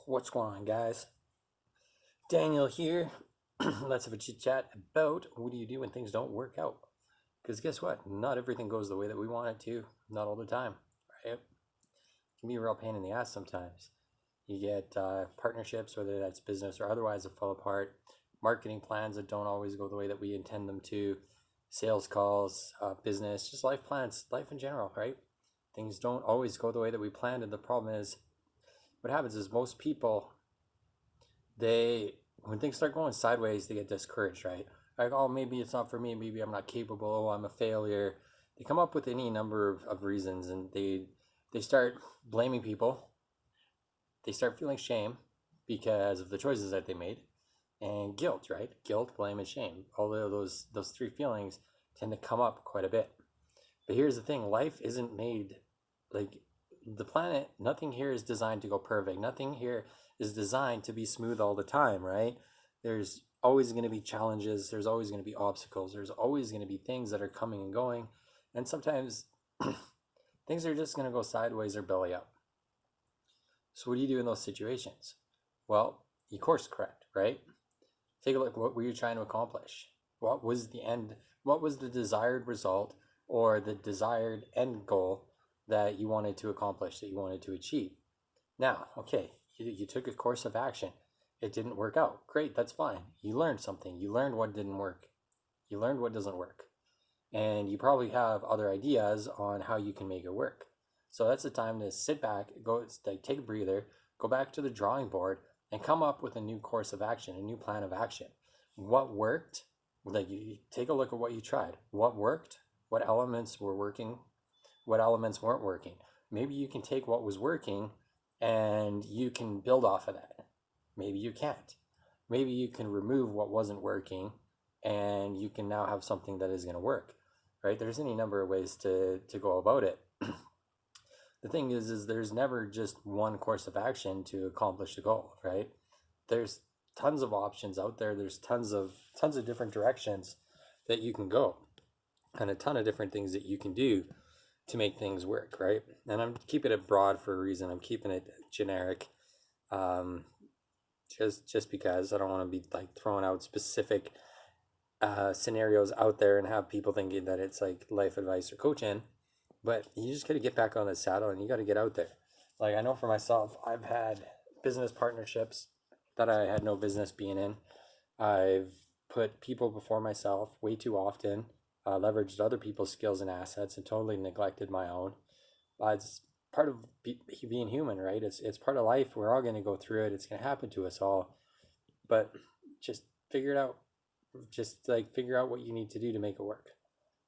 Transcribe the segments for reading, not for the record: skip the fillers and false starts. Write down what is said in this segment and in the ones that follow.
What's going on, guys? Daniel here. Let's have a chit chat about what do you do when things don't work out? Because guess what? Not everything goes the way that we want it to, not all the time, right? It can be a real pain in the ass sometimes. You get partnerships, whether that's business or otherwise, that fall apart, marketing plans that don't always go the way that we intend them to, sales calls, business, just life plans, life in general, right? Things don't always go the way that we planned, and the problem is what happens is most people, they when things start going sideways, they get discouraged, right? Like, oh, maybe it's not for me, maybe I'm not capable, oh, I'm a failure. They come up with any number of reasons, and they start blaming people. They start feeling shame because of the choices that they made, and guilt, right? Guilt, blame, and shame. All of those three feelings tend to come up quite a bit. But here's the thing: life isn't made like the planet. Nothing here is designed to go perfect. Nothing here is designed to be smooth all the time, right? There's always going to be challenges. There's always going to be obstacles. There's always going to be things that are coming and going, and sometimes things are just going to go sideways or belly up. So what do you do in those situations? Well, you course correct, right? Take a look. What were you trying to accomplish? What was the end? What was the desired result or the desired end goal that you wanted to accomplish, that you wanted to achieve? Now, okay, you took a course of action. It didn't work out. Great, that's fine. You learned something. You learned what didn't work. You learned what doesn't work. And you probably have other ideas on how you can make it work. So that's the time to sit back, go take a breather, go back to the drawing board, and come up with a new course of action, a new plan of action. What worked? Like, you take a look at what you tried. What worked? What elements were working? What elements weren't working? Maybe you can take what was working and you can build off of that. Maybe you can't. Maybe you can remove what wasn't working and you can now have something that is going to work, right? There's any number of ways to go about it. The thing is there's never just one course of action to accomplish the goal, right? There's tons of options out there. There's tons of different directions that you can go, and a ton of different things that you can do to make things work, right? And I'm keeping it broad for a reason. I'm keeping it generic, just because I don't want to be like throwing out specific scenarios out there and have people thinking that it's like life advice or coaching. But you just got to get back on the saddle and you got to get out there. Like, I know for myself, I've had business partnerships that I had no business being in. I've put people before myself way too often, leveraged other people's skills and assets, and totally neglected my own. It's part of being human, right? It's part of life. We're all going to go through it. It's going to happen to us all. But just figure it out. Just like figure out what you need to do to make it work.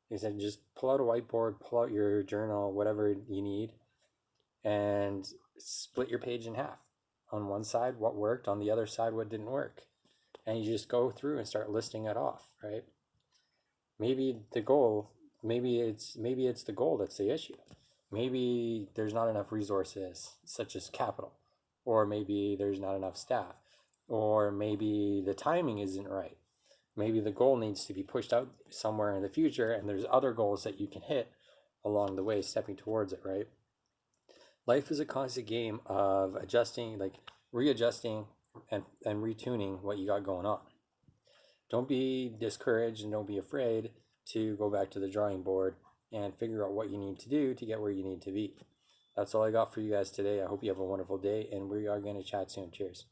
Like I said, just pull out a whiteboard, pull out your journal, whatever you need, and split your page in half. On one side, what worked, on the other side, what didn't work. And you just go through and start listing it off, right? Maybe the goal, maybe it's the goal that's the issue. Maybe there's not enough resources, such as capital, or maybe there's not enough staff, or maybe the timing isn't right. Maybe the goal needs to be pushed out somewhere in the future, and there's other goals that you can hit along the way, stepping towards it, right? Life is a constant game of adjusting, like readjusting and retuning what you got going on. Don't be discouraged and don't be afraid to go back to the drawing board and figure out what you need to do to get where you need to be. That's all I got for you guys today. I hope you have a wonderful day, and we are going to chat soon. Cheers.